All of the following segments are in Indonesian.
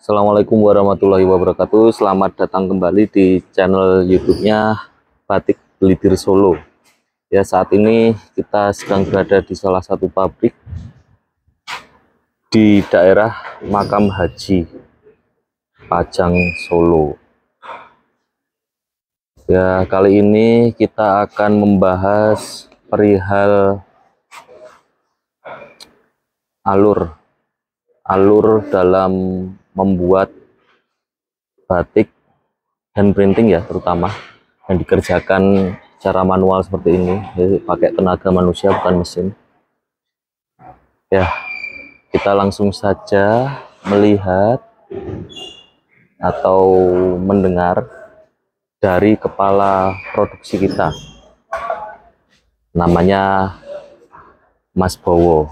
Assalamualaikum warahmatullahi wabarakatuh. Selamat datang kembali di channel YouTube-nya Batik Gelidir Solo. Ya, saat ini kita sedang berada di salah satu pabrik di daerah Makam Haji Pajang Solo. Ya, kali ini kita akan membahas perihal alur dalam membuat batik hand printing, ya, terutama yang dikerjakan secara manual seperti ini, jadi pakai tenaga manusia bukan mesin. Ya, kita langsung saja melihat atau mendengar dari kepala produksi kita, namanya Mas Bowo.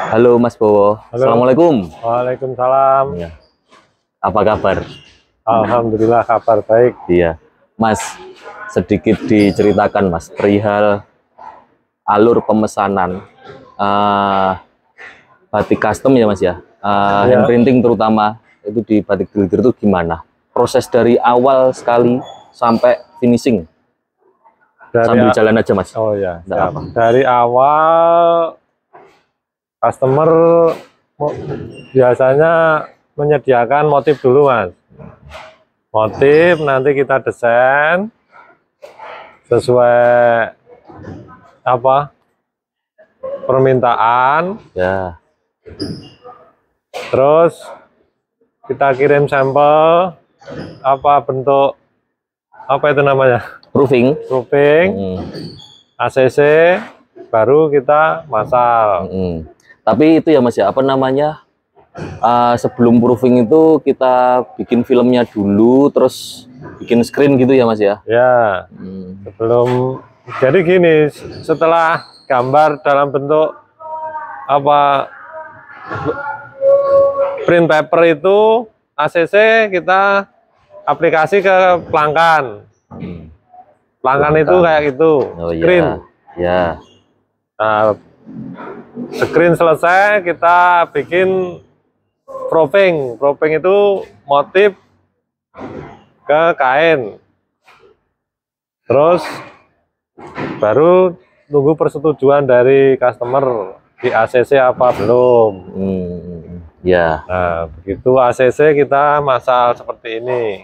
Halo Mas Bowo. Halo. Assalamualaikum. Waalaikumsalam. Ya. Apa kabar? Alhamdulillah, kabar baik. Iya, Mas, sedikit diceritakan Mas perihal alur pemesanan batik custom, ya Mas, ya, hand printing terutama itu di Batik Gelidir itu gimana? Proses dari awal sekali sampai finishing. Sambil jalan aja Mas. Oh ya, apa. dari awal customer biasanya menyediakan motif dulu, Mas. Motif nanti kita desain sesuai permintaan. Ya. Terus kita kirim sampel bentuk itu namanya? Proofing. ACC, baru kita masal. Tapi itu ya Mas, ya, apa namanya, sebelum proofing itu kita bikin filmnya dulu, terus bikin screen gitu ya Mas, ya? Ya, sebelum, jadi gini, setelah gambar dalam bentuk print paper itu ACC, kita aplikasi ke pelanggan. Pelanggan itu kayak gitu, screen. Ya. Nah, screen selesai, kita bikin proofing. Proofing itu motif ke kain. Terus baru tunggu persetujuan dari customer di ACC apa belum. Ya. Nah, begitu ACC kita masal seperti ini.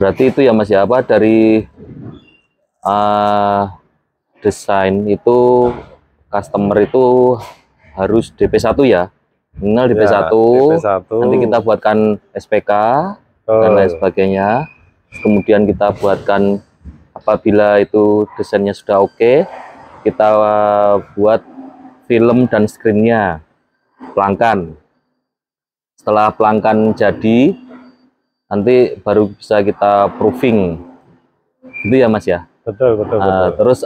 Berarti itu ya Mas, ya, apa dari desain itu customer itu harus DP1 ya, minimal DP1, nanti kita buatkan SPK dan lain sebagainya. Kemudian kita buatkan, apabila itu desainnya sudah oke, kita buat film dan screennya, pelangkan. Setelah pelangkan jadi, nanti baru bisa kita proofing, gitu ya Mas, ya? Betul. Terus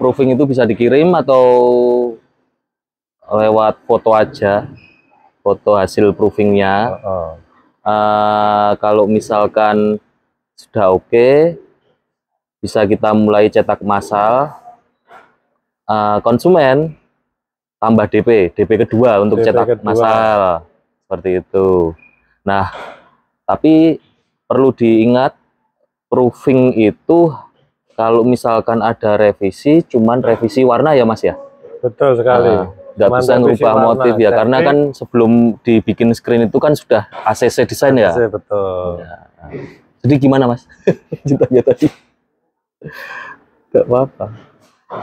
proofing itu bisa dikirim atau lewat foto aja, foto hasil proofingnya. Kalau misalkan sudah oke, bisa kita mulai cetak massal. Konsumen tambah DP kedua untuk cetak massal, seperti itu. Nah, tapi perlu diingat, proofing itu kalau misalkan ada revisi, cuman revisi warna ya Mas, ya? Betul sekali. Nggak bisa ngerubah motif ya, karena kan sebelum dibikin screen itu kan sudah ACC desain ya? ACC, betul. Ya. Jadi gimana Mas? Cintanya tadi? Gak apa-apa.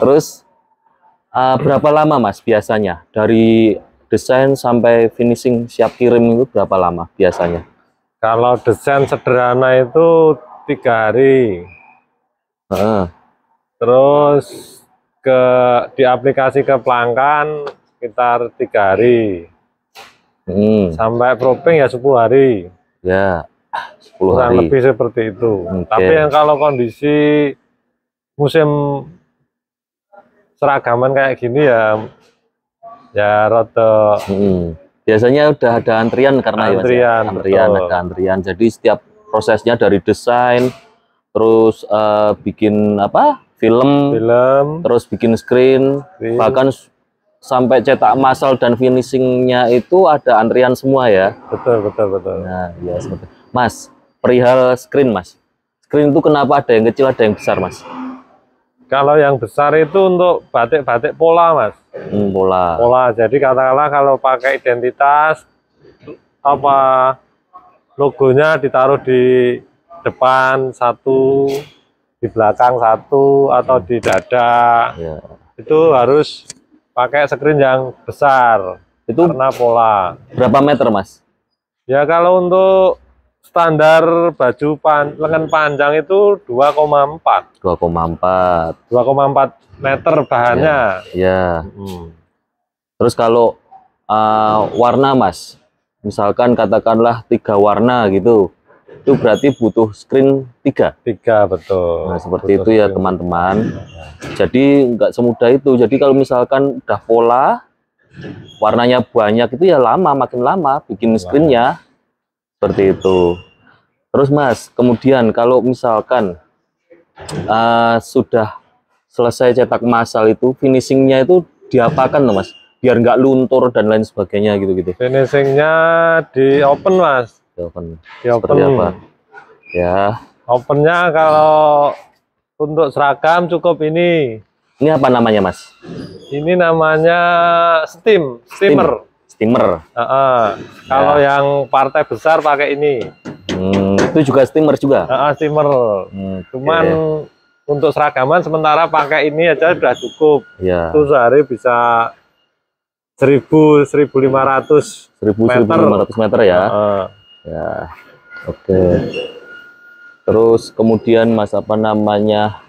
Terus berapa lama Mas biasanya? Dari desain sampai finishing siap kirim itu berapa lama biasanya? Kalau desain sederhana itu 3 hari. Terus di aplikasi ke pelanggan sekitar 3 hari. Sampai proofing ya 10 hari. Ya, 10 hari. Kurang lebih seperti itu. Tapi yang kalau kondisi musim seragaman kayak gini ya rada. Biasanya udah ada antrian karena ada antrian. Jadi setiap prosesnya dari desain, terus bikin film, terus bikin screen, bahkan sampai cetak massal dan finishingnya itu ada antrian semua ya. Betul. Nah, ya seperti Mas, perihal screen Mas. Screen itu kenapa ada yang kecil ada yang besar Mas? Kalau yang besar itu untuk batik-batik pola Mas. Pola. Jadi katakanlah kalau pakai identitas apa logonya ditaruh di depan satu, di belakang satu, atau di dada. Ya. Itu harus pakai screen yang besar. Itu karena pola. Berapa meter Mas? Ya kalau untuk standar baju lengan panjang itu 2,4. 2,4 meter bahannya. Ya. Terus kalau warna Mas, misalkan katakanlah 3 warna gitu, itu berarti butuh screen 3. Betul. Nah seperti itu ya teman-teman. Jadi nggak semudah itu. Jadi kalau misalkan udah pola, warnanya banyak itu ya makin lama bikin screennya. Seperti itu. Terus Mas, kemudian kalau misalkan sudah selesai cetak massal itu, finishingnya itu diapakan loh Mas? Biar nggak luntur dan lain sebagainya gitu-gitu. Finishingnya di open Mas. Di open. Seperti apa? Ya. Opennya kalau untuk seragam cukup ini. Ini apa namanya Mas? Ini namanya steamer. Kalau yang partai besar pakai ini. Itu juga steamer juga? Steamer. Cuman untuk seragaman sementara pakai ini aja sudah cukup. Ya. Itu sehari bisa 1.500 meter ya. Ya. Oke. Terus kemudian Mas apa namanya?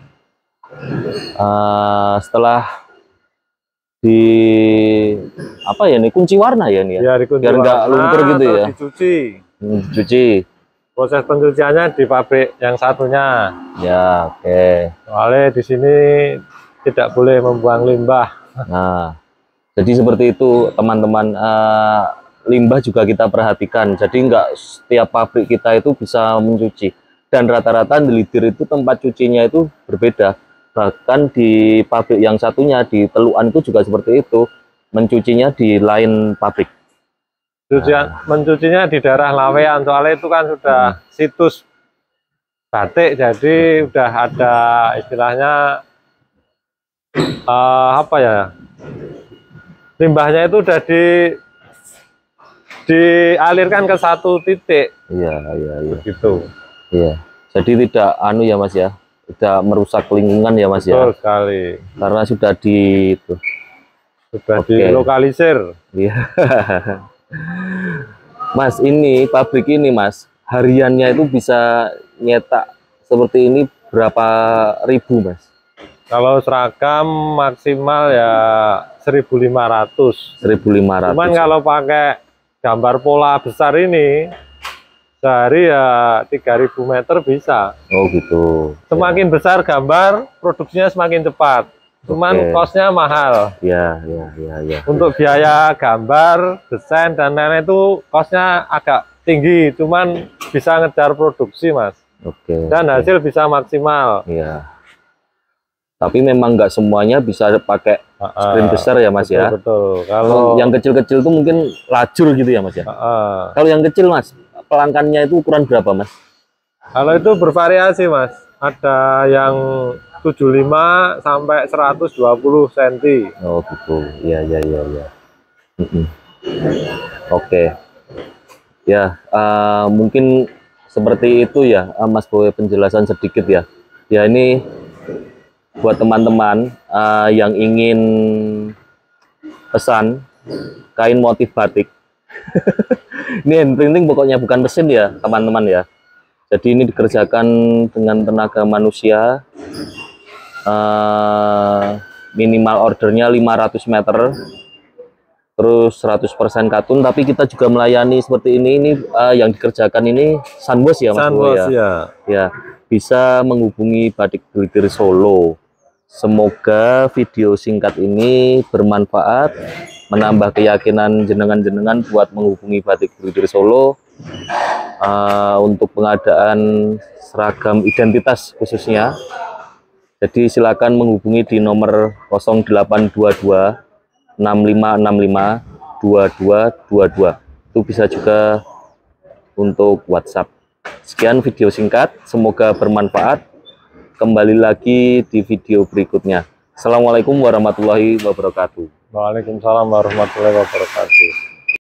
Setelah di apa ya nih kunci warna ya nih ya, biar nggak luntur gitu ya. Dicuci. Proses pencuciannya di pabrik yang satunya. Ya, oke. Soalnya di sini tidak boleh membuang limbah. Nah, jadi seperti itu teman-teman. Limbah juga kita perhatikan. Jadi nggak setiap pabrik kita itu bisa mencuci. Dan rata-rata di Lidir itu tempat cucinya itu berbeda. Bahkan di pabrik yang satunya di Teluan itu juga seperti itu, mencucinya di lain pabrik. Mencucinya di daerah Lawean, soalnya itu kan sudah situs batik, jadi udah ada istilahnya apa ya, limbahnya itu udah dialirkan ke satu titik. Iya. Gitu. Iya. Jadi tidak ya Mas ya, tidak merusak lingkungan ya Mas. Betul sekali. Karena sudah dilokalisir. Iya. Mas, ini pabrik ini Mas, hariannya itu bisa nyetak seperti ini berapa ribu Mas? Kalau seragam maksimal ya 1.500. 1.500. Cuman kalau pakai gambar pola besar ini sehari ya 3.000 meter bisa. Oh gitu. Semakin besar gambar, produksinya semakin cepat. Cuman kosnya mahal. Ya. Untuk biaya gambar, desain dan lain-lain itu kosnya agak tinggi. Cuman bisa ngejar produksi Mas. Dan hasil bisa maksimal. Iya. Tapi memang nggak semuanya bisa pakai screen besar ya Mas. Betul. Kalau yang kecil-kecil itu mungkin lajur gitu ya Mas ya. Kalau yang kecil Mas, pelangkannya itu ukuran berapa Mas? Kalau itu bervariasi Mas. Ada yang 75 sampai 120 cm. Oh gitu. Iya. Oke. Ya, mungkin seperti itu ya Mas Boy, penjelasan sedikit ya. Ya ini buat teman-teman yang ingin pesan kain motif batik. Ini hand printing pokoknya bukan mesin ya teman-teman ya. Jadi ini dikerjakan dengan tenaga manusia. Minimal ordernya 500 meter, terus 100% katun. Tapi kita juga melayani seperti ini yang dikerjakan ini Sunwash ya Mas Boy ya. Bisa menghubungi Batik Glider Solo. Semoga video singkat ini bermanfaat, menambah keyakinan jenengan-jenengan buat menghubungi Batik Glider Solo untuk pengadaan seragam identitas khususnya. Jadi silakan menghubungi di nomor 0822 6565 2222. Itu bisa juga untuk WhatsApp. Sekian video singkat, semoga bermanfaat. Kembali lagi di video berikutnya. Assalamualaikum warahmatullahi wabarakatuh. Waalaikumsalam warahmatullahi wabarakatuh.